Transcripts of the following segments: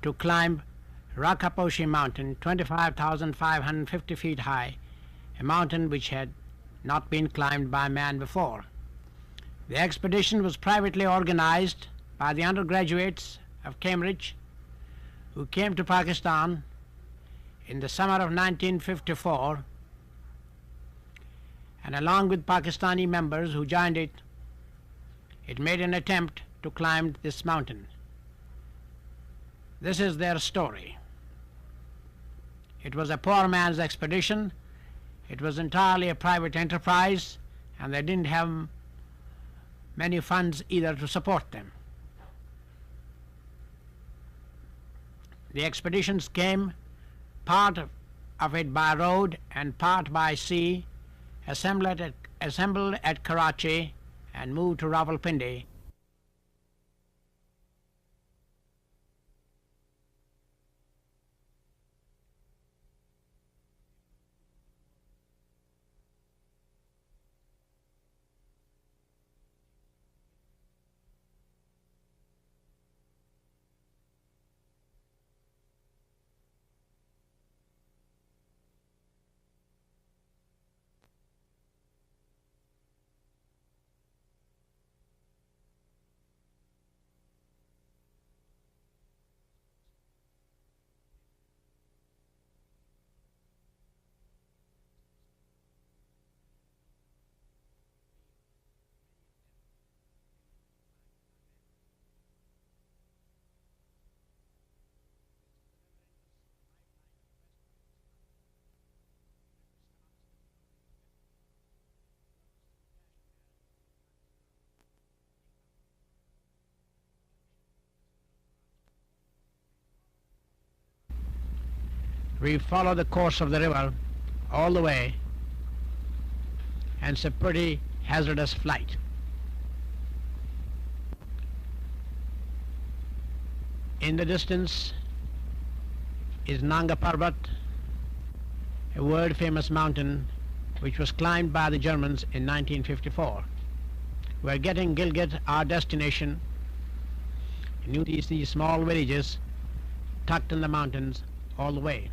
to climb Rakaposhi mountain, 25,550 feet high, a mountain which had not been climbed by man before. The expedition was privately organized by the undergraduates of Cambridge who came to Pakistan in the summer of 1954, and along with Pakistani members who joined it, it made an attempt to climb this mountain. This is their story. It was a poor man's expedition. It was entirely a private enterprise, and they didn't have many funds either to support them. The expeditions came, part of it by road and part by sea, assembled at Karachi and moved to Rawalpindi. We follow the course of the river all the way, and it's a pretty hazardous flight. In the distance is Nanga Parbat, a world-famous mountain which was climbed by the Germans in 1954. We're getting Gilgit, our destination. You see these small villages tucked in the mountains all the way.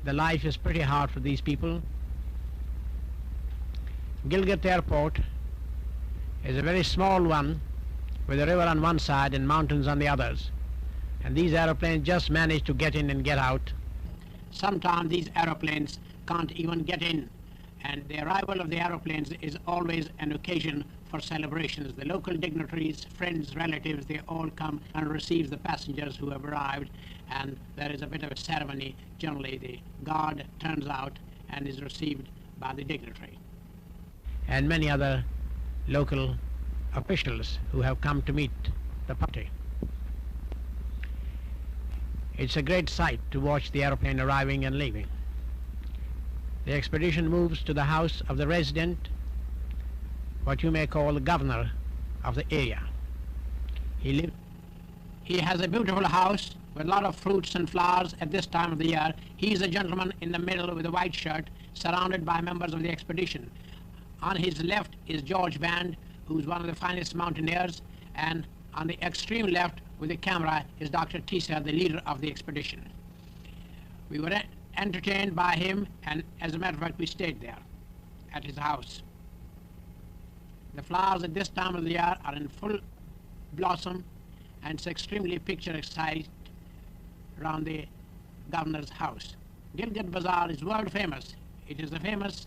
The life is pretty hard for these people. Gilgit Airport is a very small one with a river on one side and mountains on the others. And these aeroplanes just manage to get in and get out. Sometimes these aeroplanes can't even get in, and the arrival of the aeroplanes is always an occasion for celebrations. The local dignitaries, friends, relatives, they all come and receive the passengers who have arrived, and there is a bit of a ceremony. Generally the guard turns out and is received by the dignitary and many other local officials who have come to meet the party. It's a great sight to watch the aeroplane arriving and leaving. The expedition moves to the house of the resident, what you may call the governor of the area. He has a beautiful house with a lot of fruits and flowers at this time of the year. He is a gentleman in the middle with a white shirt, surrounded by members of the expedition. On his left is George Band, who's one of the finest mountaineers, and on the extreme left with the camera is Dr. Tisa, the leader of the expedition. We were entertained by him, and as a matter of fact we stayed there at his house. The flowers at this time of the year are in full blossom, and it's extremely picturesque sight around the governor's house. Gilgit Bazaar is world famous. It is a famous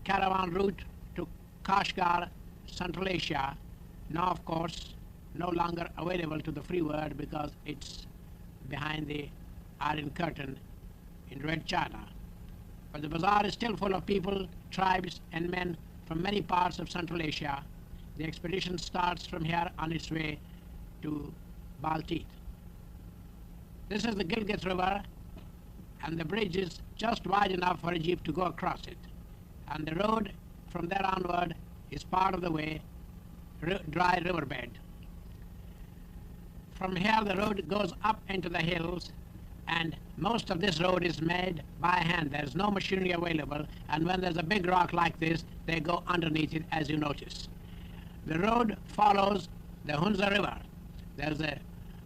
caravan route to Kashgar, Central Asia, now of course no longer available to the free world because it's behind the Iron Curtain in Red China. But the bazaar is still full of people, tribes and men from many parts of Central Asia. The expedition starts from here on its way to Baltistan. This is the Gilgit River, and the bridge is just wide enough for a jeep to go across it. And the road from there onward is part of the way, dry riverbed. From here the road goes up into the hills, and most of this road is made by hand. There's no machinery available, and when there's a big rock like this, they go underneath it, as you notice. The road follows the Hunza River. There's a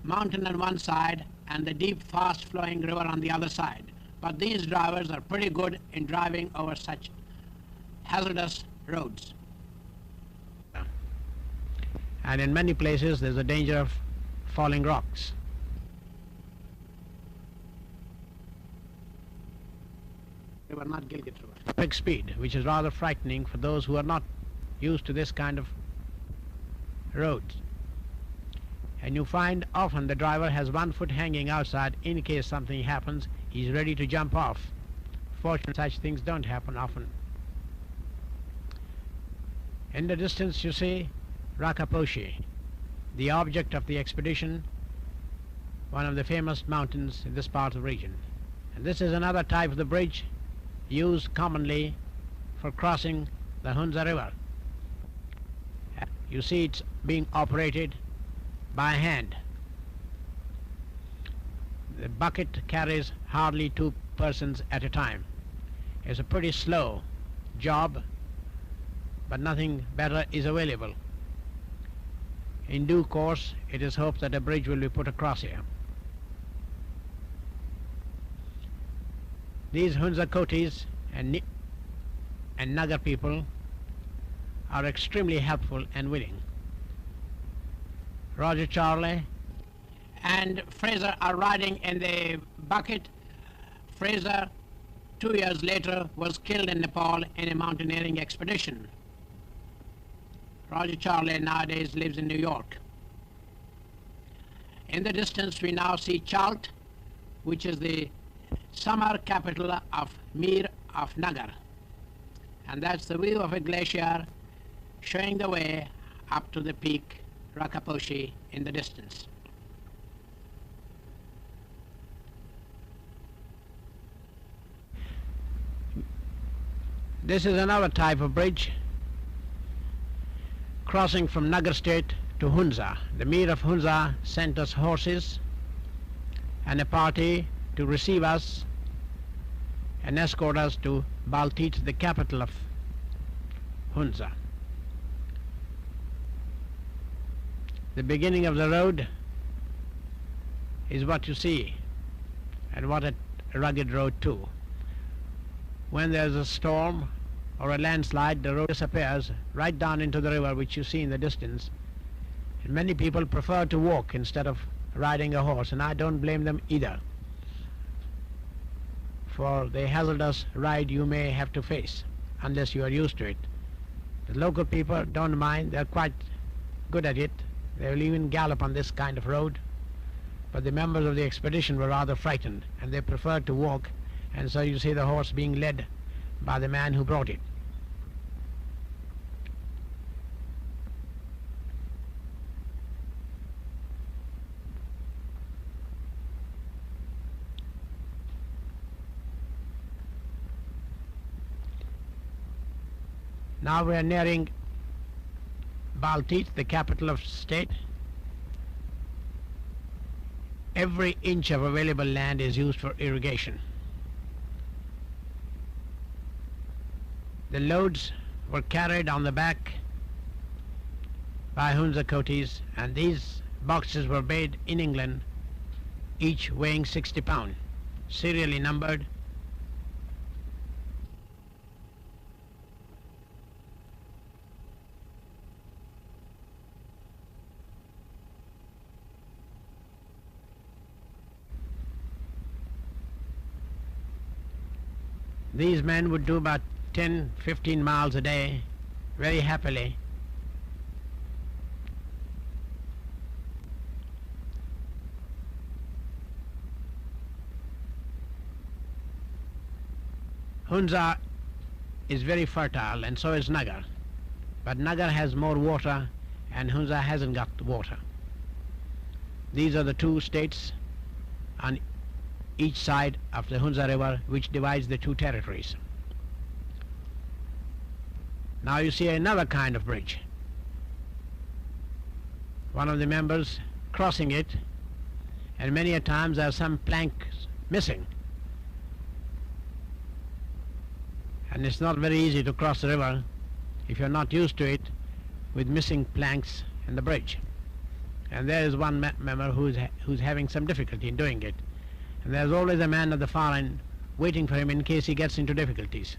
mountain on one side and the deep, fast-flowing river on the other side. But these drivers are pretty good in driving over such hazardous roads. And in many places there's a danger of falling rocks. River, not Gilgit River. Big speed, which is rather frightening for those who are not used to this kind of roads. And you find often the driver has one foot hanging outside in case something happens. He's ready to jump off. Fortunately, such things don't happen often. In the distance you see Rakaposhi, the object of the expedition, one of the famous mountains in this part of the region. And this is another type of the bridge used commonly for crossing the Hunza River. You see it's being operated by hand. The bucket carries hardly 2 persons at a time. It's a pretty slow job, but nothing better is available. In due course, it is hoped that a bridge will be put across here. These Hunza Kotis and Nagar people are extremely helpful and willing. Roger Charlie and Fraser are riding in the bucket. Fraser, 2 years later, was killed in Nepal in a mountaineering expedition. Roger Charlie nowadays lives in New York. In the distance we now see Chalt, which is the summer capital of Mir of Nagar. And that's the view of a glacier showing the way up to the peak Rakaposhi in the distance. This is another type of bridge crossing from Nagar state to Hunza. The Mir of Hunza sent us horses and a party to receive us and escort us to Baltistan, the capital of Hunza. The beginning of the road is what you see, and what a rugged road too. When there's a storm or a landslide, the road disappears right down into the river, which you see in the distance. And many people prefer to walk instead of riding a horse, and I don't blame them either, for the hazardous ride you may have to face unless you are used to it. The local people don't mind, they're quite good at it. They will even gallop on this kind of road, but the members of the expedition were rather frightened and they preferred to walk, and so you see the horse being led by the man who brought it. Now we are nearing Baltistan, the capital of state. Every inch of available land is used for irrigation. The loads were carried on the back by Hunza Kotis, and these boxes were made in England, each weighing 60 pounds, serially numbered. These men would do about 10-15 miles a day very happily. Hunza is very fertile, and so is Nagar. But Nagar has more water and Hunza hasn't got water. These are the two states on each side of the Hunza River, which divides the two territories. Now you see another kind of bridge. One of the members crossing it, and many a times there are some planks missing. And it's not very easy to cross the river if you're not used to it, with missing planks in the bridge. and there is one member who's having some difficulty in doing it. And there's always a man at the far end waiting for him in case he gets into difficulties.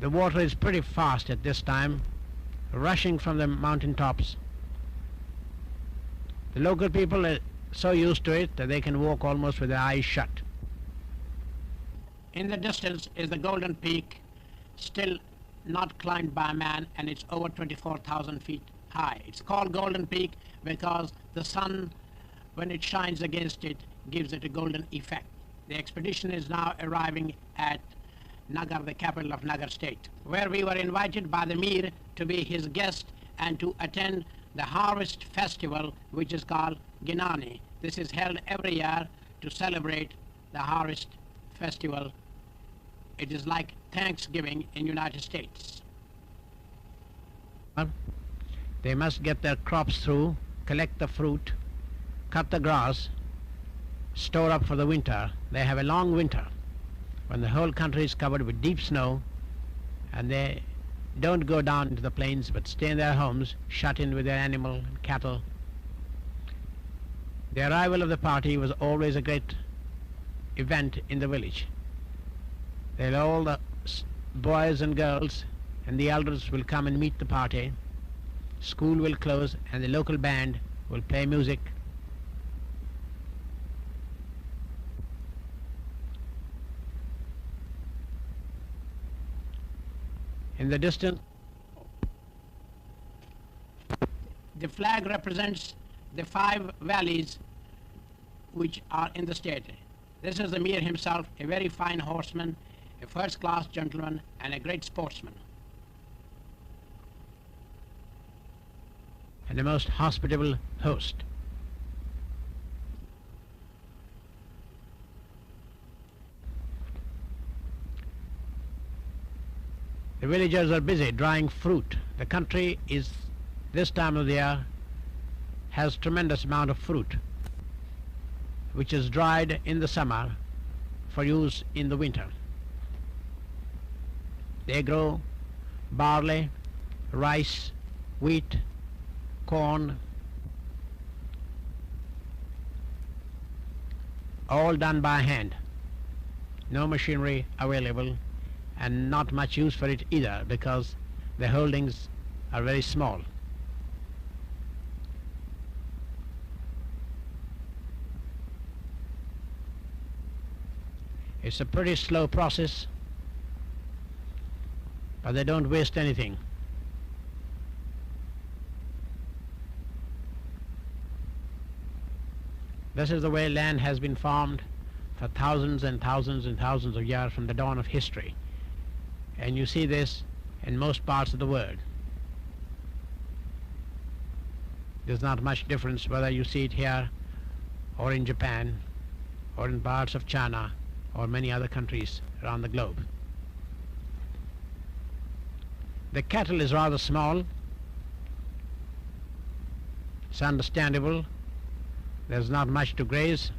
The water is pretty fast at this time, rushing from the mountain tops. The local people are so used to it that they can walk almost with their eyes shut. In the distance is the Golden Peak, still not climbed by man, and it's over 24,000 feet high. It's called Golden Peak because the sun, when it shines against it, gives it a golden effect. The expedition is now arriving at Nagar, the capital of Nagar state, where we were invited by the Mir to be his guest and to attend the harvest festival, which is called Ginani. This is held every year to celebrate the harvest festival. It is like Thanksgiving in United States. They must get their crops through, collect the fruit, cut the grass, store up for the winter. They have a long winter when the whole country is covered with deep snow, and they don't go down into the plains but stay in their homes, shut in with their animal and cattle. The arrival of the party was always a great event in the village. All the boys and girls and the elders will come and meet the party. School will close and the local band will play music. In the distance, the flag represents the 5 valleys which are in the state. This is the Mir himself, a very fine horseman, a first-class gentleman, and a great sportsman, and a most hospitable host. The villagers are busy drying fruit. The country is, this time of the year, has tremendous amount of fruit, which is dried in the summer for use in the winter. They grow barley, rice, wheat, corn, all done by hand. No machinery available, and not much use for it either because the holdings are very small. It's a pretty slow process, but they don't waste anything. This is the way land has been farmed for thousands and thousands and thousands of years from the dawn of history. And you see this in most parts of the world. There's not much difference whether you see it here or in Japan or in parts of China or many other countries around the globe. The cattle is rather small. It's understandable. There's not much to graze.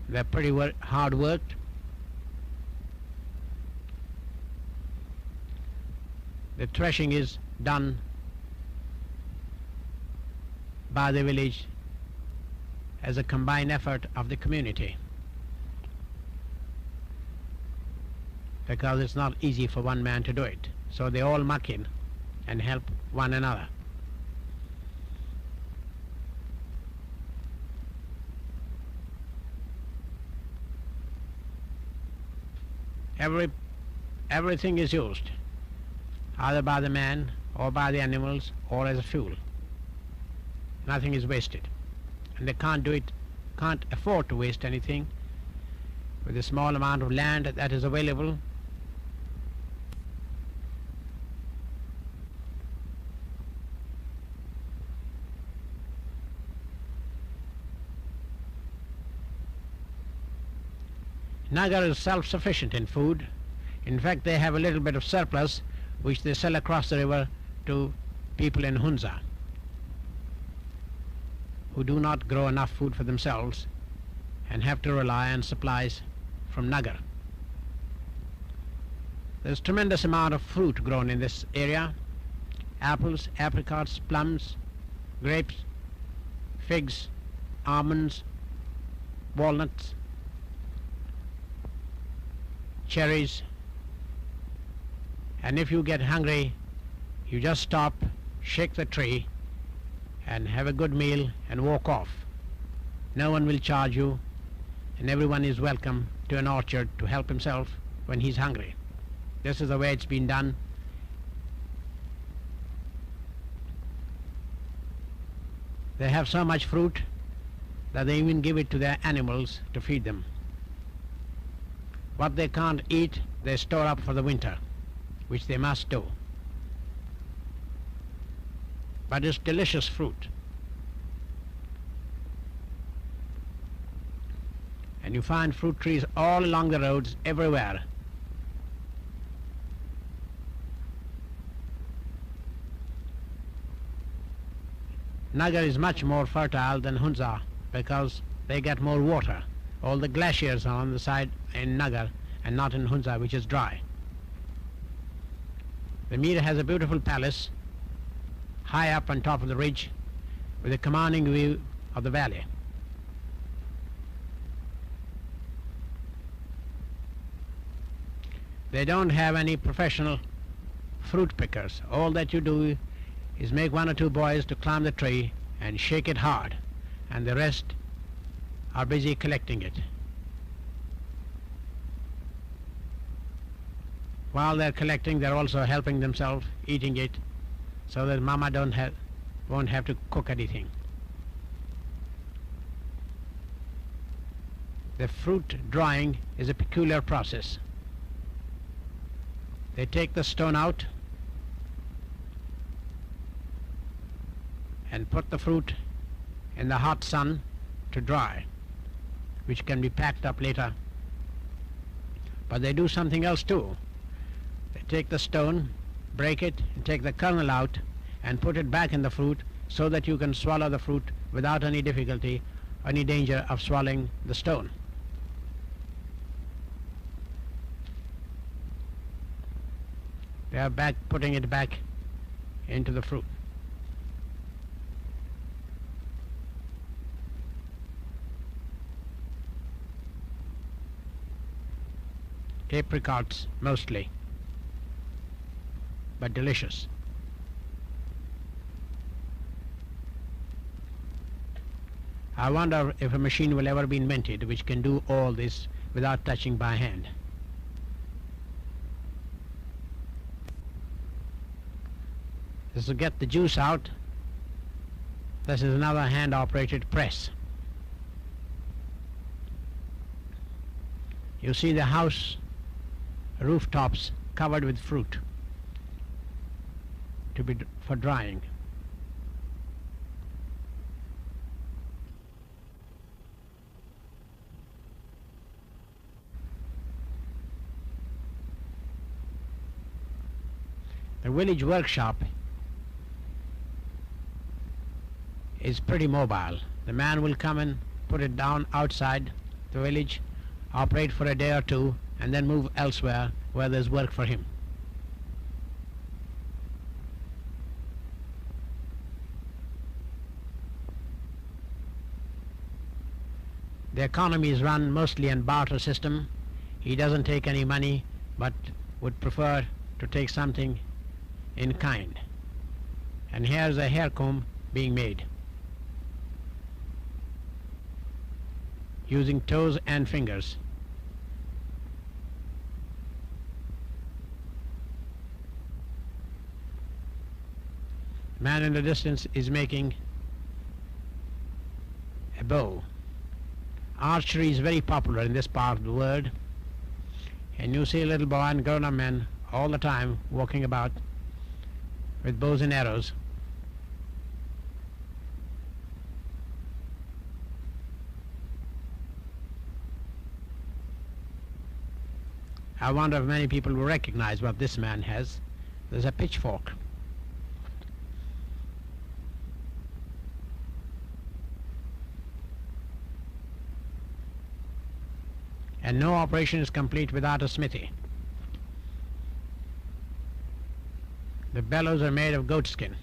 They're pretty hard worked. The threshing is done by the village as a combined effort of the community, because it's not easy for one man to do it. So they all muck in and help one another. Everything is used, either by the man or by the animals or as a fuel. Nothing is wasted. And they can't afford to waste anything with the small amount of land that is available. Nagar is self-sufficient in food. In fact, they have a little bit of surplus which they sell across the river to people in Hunza who do not grow enough food for themselves and have to rely on supplies from Nagar. There's tremendous amount of fruit grown in this area, apples, apricots, plums, grapes, figs, almonds, walnuts, cherries. And if you get hungry, you just stop, shake the tree, and have a good meal and walk off. No one will charge you, and everyone is welcome to an orchard to help himself when he's hungry. This is the way it's been done. They have so much fruit that they even give it to their animals to feed them. What they can't eat, they store up for the winter, which they must do. But it's delicious fruit. And you find fruit trees all along the roads, everywhere. Nagar is much more fertile than Hunza because they get more water. All the glaciers are on the side in Nagar and not in Hunza, which is dry. The Mir has a beautiful palace high up on top of the ridge with a commanding view of the valley. They don't have any professional fruit pickers. All that you do is make one or two boys to climb the tree and shake it hard, and the rest are busy collecting it. While they're collecting, they're also helping themselves, eating it, so that Mama won't have to cook anything. The fruit drying is a peculiar process. They take the stone out and put the fruit in the hot sun to dry, which can be packed up later. But they do something else too. They take the stone, break it, and take the kernel out and put it back in the fruit so that you can swallow the fruit without any difficulty, any danger of swallowing the stone. They are putting it back into the fruit. Apricots mostly, but delicious. I wonder if a machine will ever be invented which can do all this without touching by hand. This will get the juice out. This is another hand-operated press. You see the house rooftops covered with fruit for drying. The village workshop is pretty mobile. The man will come and put it down outside the village, operate for a day or two, and then move elsewhere where there's work for him. The economy is run mostly on barter system. He doesn't take any money, but would prefer to take something in kind. And here's a hair comb being made using toes and fingers. The man in the distance is making a bow. Archery is very popular in this part of the world, and you see little boy and grown-up men all the time walking about with bows and arrows. I wonder if many people will recognize what this man has. There's a pitchfork. And no operation is complete without a smithy. The bellows are made of goat skin.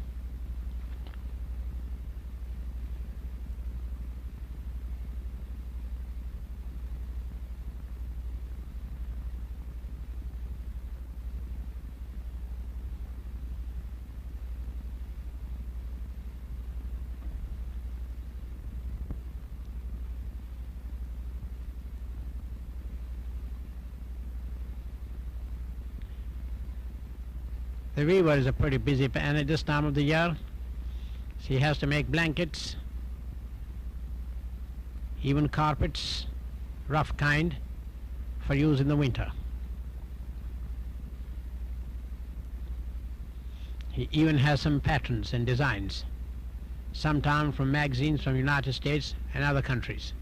The weaver is a pretty busy man at this time of the year. She has to make blankets, even carpets, rough kind, for use in the winter. He even has some patterns and designs, sometimes from magazines from the United States and other countries.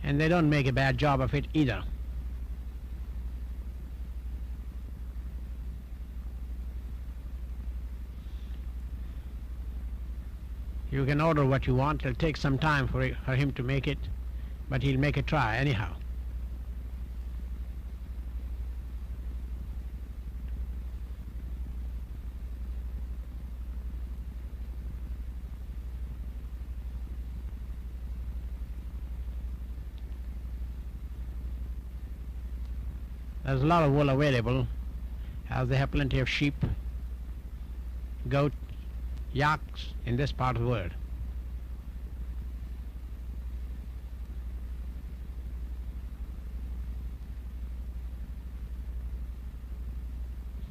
And they don't make a bad job of it either. You can order what you want. It'll take some time for him to make it, but he'll make a try anyhow. There's a lot of wool available, as they have plenty of sheep, goat, yaks in this part of the world.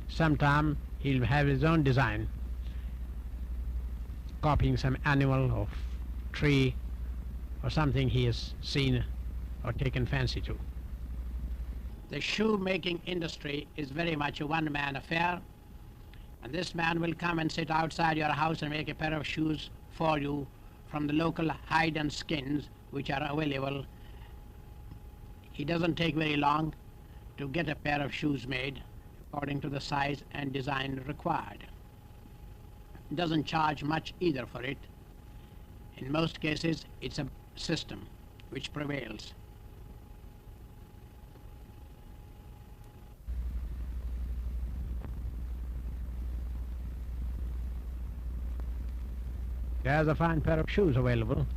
Sometime he'll have his own design, copying some animal or tree or something he has seen or taken fancy to. The shoe-making industry is very much a one-man affair, and this man will come and sit outside your house and make a pair of shoes for you from the local hide and skins which are available. It doesn't take very long to get a pair of shoes made according to the size and design required. It doesn't charge much either for it. In most cases, it's a system which prevails. There's a fine pair of shoes available.